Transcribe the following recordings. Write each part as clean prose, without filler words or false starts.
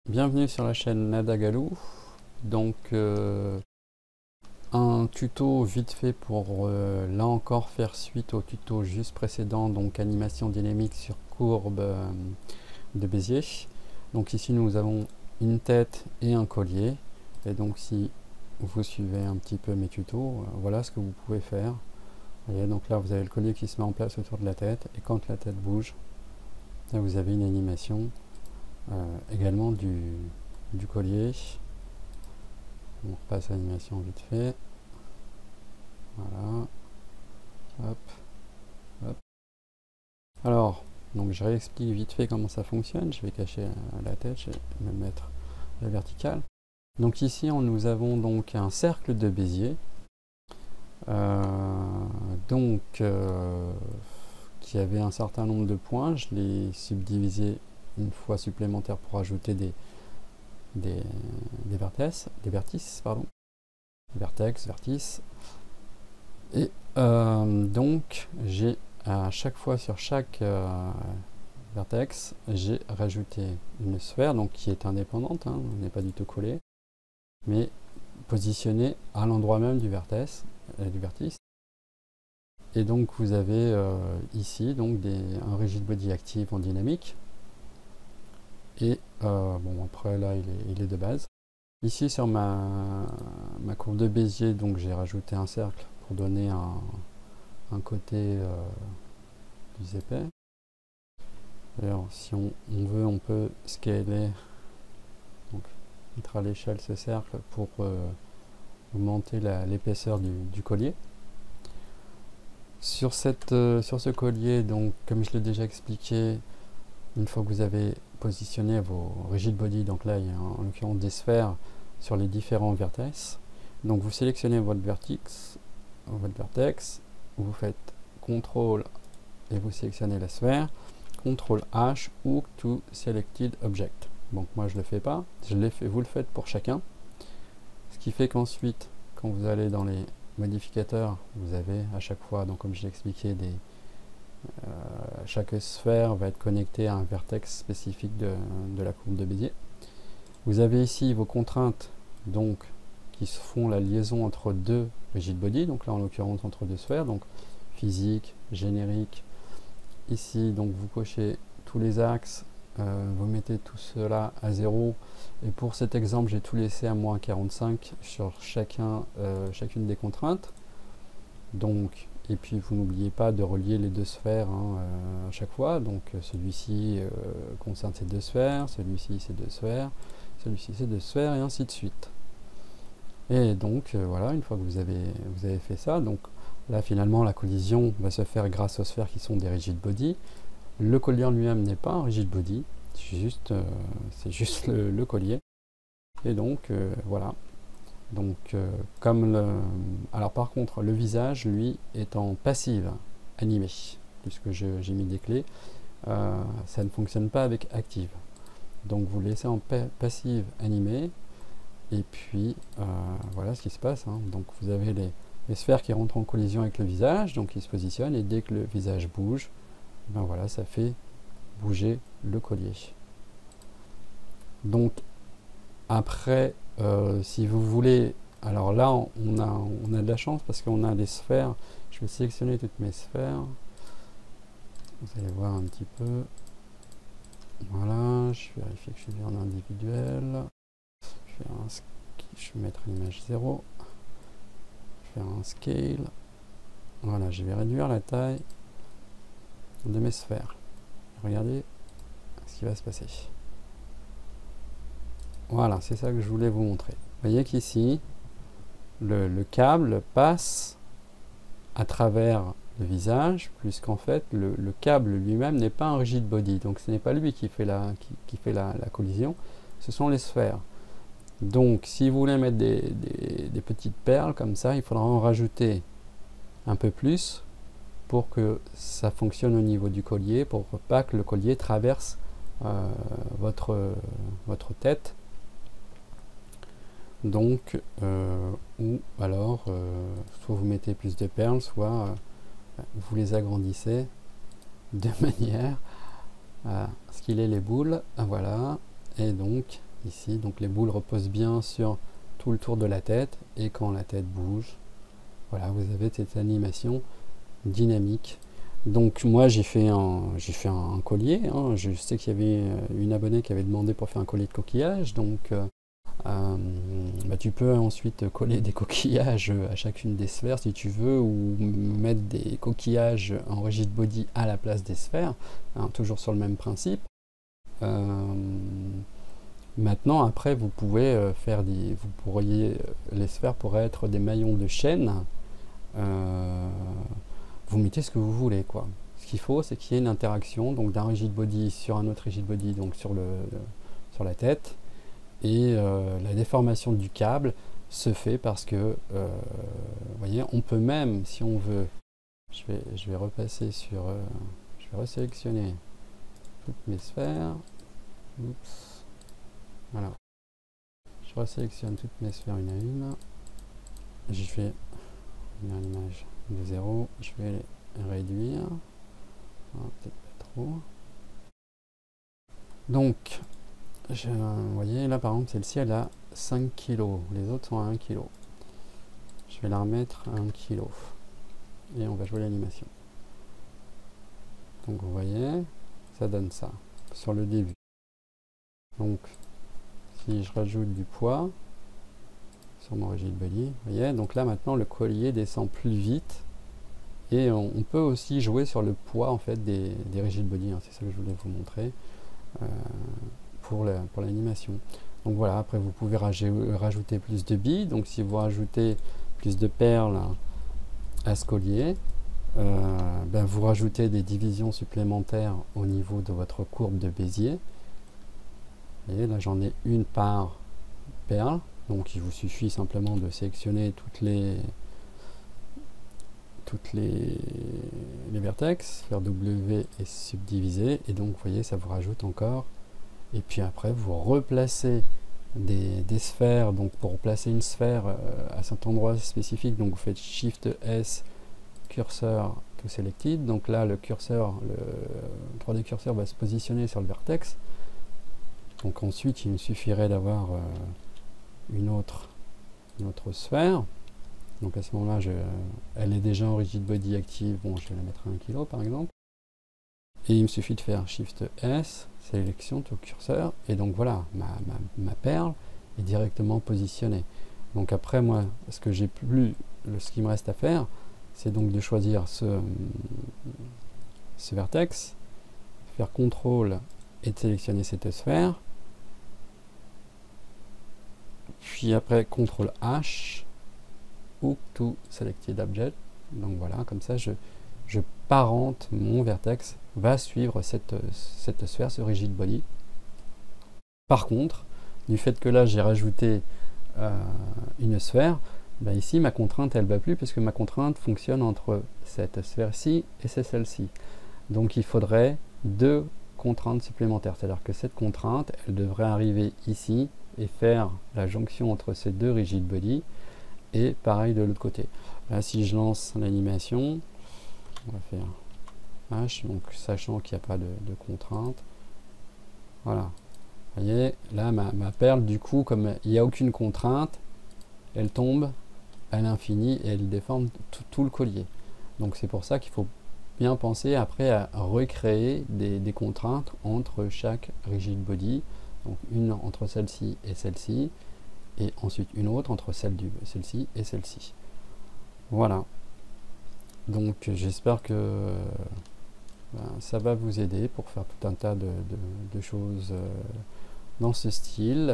Bienvenue sur la chaîne Nadagalou. Donc un tuto vite fait pour là encore faire suite au tuto juste précédent, donc animation dynamique sur courbe de Bézier. Donc ici nous avons une tête et un collier, et donc si vous suivez un petit peu mes tutos, voilà ce que vous pouvez faire. Vous voyez, donc là vous avez le collier qui se met en place autour de la tête, et quand la tête bouge, là vous avez une animation également du collier. On repasse l'animation vite fait. Voilà. Hop. Hop. Alors, donc je réexplique vite fait comment ça fonctionne. Je vais cacher la tête, je vais me mettre la verticale. Donc ici, nous avons donc un cercle de Bézier. Qui avait un certain nombre de points. Je l'ai subdivisé une fois supplémentaire pour ajouter des vertices, pardon. Vertex, vertices. Et donc j'ai à chaque fois sur chaque vertex, j'ai rajouté une sphère donc qui est indépendante, hein, n'est pas du tout collée, mais positionnée à l'endroit même du vertex, du vertice. Et donc vous avez ici donc un rigid body active en dynamique. Et bon, après là il est de base. Ici sur ma courbe de Bézier, donc j'ai rajouté un cercle pour donner un côté plus épais. Alors si on veut, on peut scaler, donc mettre à l'échelle ce cercle pour augmenter l'épaisseur du collier. Sur ce collier, donc comme je l'ai déjà expliqué, une fois que vous avez positionné vos rigid body, donc là il y a en l'occurrence des sphères sur les différents vertex, donc vous sélectionnez votre vertex, vous faites CTRL et vous sélectionnez la sphère, CTRL H ou to selected object. Donc moi je le fais pas, je l'ai fait, vous le faites pour chacun. Ce qui fait qu'ensuite, quand vous allez dans les modificateurs, vous avez à chaque fois, donc comme je l'ai expliqué, chaque sphère va être connectée à un vertex spécifique de la courbe de Bézier. Vous avez ici vos contraintes, donc qui font la liaison entre deux rigid body, donc là en l'occurrence entre deux sphères, donc physique, générique. Ici donc vous cochez tous les axes, vous mettez tout cela à 0, et pour cet exemple j'ai tout laissé à moins 45 sur chacune des contraintes. Donc, et puis vous n'oubliez pas de relier les deux sphères à chaque fois, donc celui-ci concerne ces deux sphères, celui-ci ces deux sphères, celui-ci ces deux sphères, et ainsi de suite. Et donc voilà, une fois que vous avez fait ça, donc là finalement la collision va se faire grâce aux sphères qui sont des rigid body. Le collier en lui-même n'est pas un rigid body, c'est juste le collier. Et donc voilà. Donc alors par contre le visage lui est en passive animé, puisque j'ai mis des clés, ça ne fonctionne pas avec active. Donc vous le laissez en passive animé. Et puis voilà ce qui se passe, hein. Donc vous avez les sphères qui rentrent en collision avec le visage, donc ils se positionnent, et dès que le visage bouge, ben voilà, ça fait bouger le collier. Donc après, si vous voulez, alors là on a de la chance parce qu'on a des sphères. Je vais sélectionner toutes mes sphères, vous allez voir un petit peu. Voilà, je vérifie que je suis bien en individuel. Je vais mettre l'image 0, faire un scale. Voilà, je vais réduire la taille de mes sphères. Regardez ce qui va se passer. Voilà, c'est ça que je voulais vous montrer. Vous voyez qu'ici, le câble passe à travers le visage, puisqu'en fait, le câble lui-même n'est pas un rigid body. Donc ce n'est pas lui qui fait la collision, ce sont les sphères. Donc si vous voulez mettre des petites perles comme ça, il faudra en rajouter un peu plus pour que ça fonctionne au niveau du collier, pour pas que le collier traverse votre tête. Donc ou alors soit vous mettez plus de perles, soit vous les agrandissez de manière à ce qu'il ait les boules. Voilà. Et donc ici. Donc les boules reposent bien sur tout le tour de la tête, et quand la tête bouge, voilà, vous avez cette animation dynamique. Donc moi j'ai fait un collier, hein. Je sais qu'il y avait une abonnée qui avait demandé pour faire un collier de coquillage, donc bah, tu peux ensuite coller des coquillages à chacune des sphères si tu veux, ou mettre des coquillages en rigid body à la place des sphères, hein, toujours sur le même principe. Maintenant, après, vous pouvez faire les sphères pourraient être des maillons de chaîne. Vous mettez ce que vous voulez, quoi. Ce qu'il faut, c'est qu'il y ait une interaction donc d'un rigid body sur un autre rigid body, donc sur la tête. Et la déformation du câble se fait parce que, vous voyez, on peut même, si on veut, je vais repasser sur, je vais resélectionner toutes mes sphères. Oups. Voilà. Je resélectionne toutes mes sphères une à une. Je vais l'image de 0. Je vais les réduire. Peut-être pas trop. Donc, vous voyez, là par exemple, celle-ci, elle a 5 kg. Les autres sont à 1 kg. Je vais la remettre à 1 kg. Et on va jouer l'animation. Donc, vous voyez, ça donne ça sur le début. Donc, si je rajoute du poids sur mon rigid body, vous voyez, donc là maintenant le collier descend plus vite, et on peut aussi jouer sur le poids en fait des rigid body, hein, c'est ça que je voulais vous montrer pour l'animation. Donc voilà, après vous pouvez rajouter plus de billes, donc si vous rajoutez plus de perles à ce collier, ben vous rajoutez des divisions supplémentaires au niveau de votre courbe de Bézier. Vous voyez, là j'en ai une par perle, donc il vous suffit simplement de sélectionner toutes les vertex, faire W et subdiviser, et donc vous voyez, ça vous rajoute encore. Et puis après vous replacez des sphères, donc pour placer une sphère à cet endroit spécifique, donc vous faites Shift S, curseur to selected, donc là le curseur, le 3D curseur va se positionner sur le vertex. Donc ensuite, il me suffirait d'avoir une autre sphère. Donc à ce moment-là, elle est déjà en rigid body active. Bon, je vais la mettre à 1 kg par exemple. Et il me suffit de faire Shift S, sélection, tout curseur. Et donc voilà, ma perle est directement positionnée. Donc après, moi, ce qui me reste à faire, c'est donc de choisir ce vertex, faire CTRL et de sélectionner cette sphère. Puis après CTRL H, Hook to Selected Object. Donc voilà, comme ça je parente mon vertex, va suivre cette sphère, ce rigid body. Par contre, du fait que là j'ai rajouté une sphère, ben ici ma contrainte elle ne va plus, parce que ma contrainte fonctionne entre cette sphère-ci et celle-ci. Donc il faudrait deux contraintes supplémentaires, c'est-à-dire que cette contrainte elle devrait arriver ici et faire la jonction entre ces deux rigid body, et pareil de l'autre côté. Là si je lance l'animation, on va faire H, donc sachant qu'il n'y a pas de contrainte, voilà, vous voyez là ma perle, du coup comme il n'y a aucune contrainte, elle tombe à l'infini et elle déforme tout le collier. Donc c'est pour ça qu'il faut bien penser après à recréer des contraintes entre chaque rigid body. Donc une entre celle-ci et celle-ci, et ensuite une autre entre celle-ci et celle-ci. Voilà. Donc j'espère que ça va vous aider pour faire tout un tas de choses dans ce style.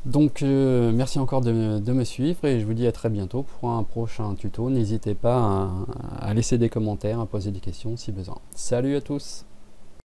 Donc merci encore de me suivre, et je vous dis à très bientôt pour un prochain tuto. N'hésitez pas à laisser des commentaires, à poser des questions si besoin. Salut à tous!